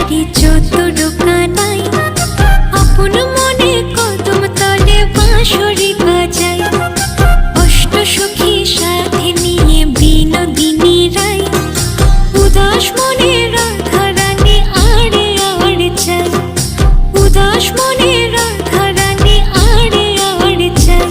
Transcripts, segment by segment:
বাড়ি চতুর কানাই আপন মনে কদম তলে বাঁশরি বাজায় অষ্ট সখী সাথে নিয়ে বিনোদিনী রায় উদাস মনে রাধা রানী আড়ে আড়ে চায় উদাস মনে রাধা রানী আড়ে আড়ে চায়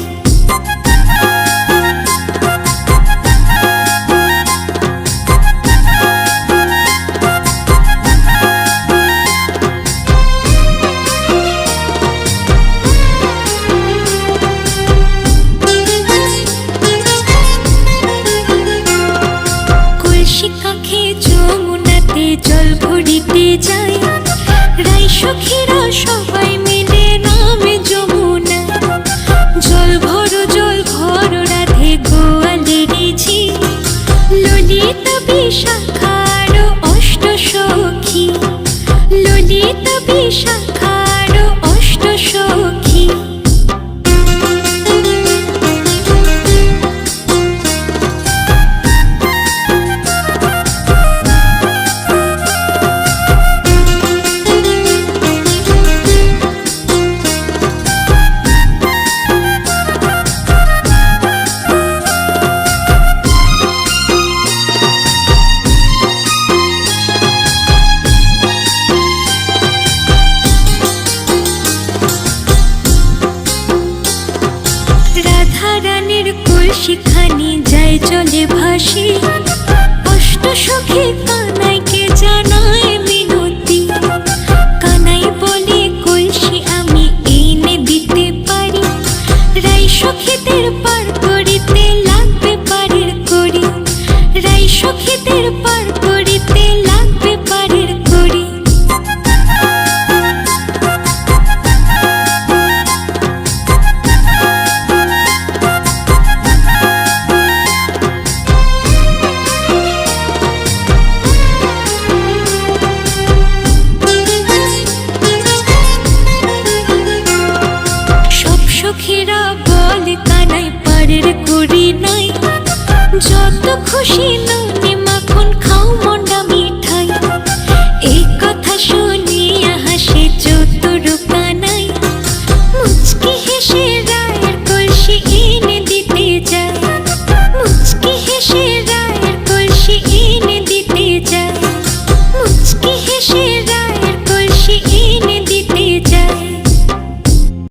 যমুনাতে জল ভরিতে যায় রাই সখীরা সবাই মিলে নামে যমুনা জল ভরো রাধে গোয়ালেরি ঝি ললিতা বিশাখা আরো অষ্ট সখী ললিতা বিশাখা আরো অষ্ট সখী কলসিখানি যায় জলে ভাসি অষ্ট সখী কানাইকে জানায় মিনতি কানাই বলে কলসি আমি এনে দিতে পারি রাই সখীদের পার করিতে লাগবে পারের করি রাই সখীদের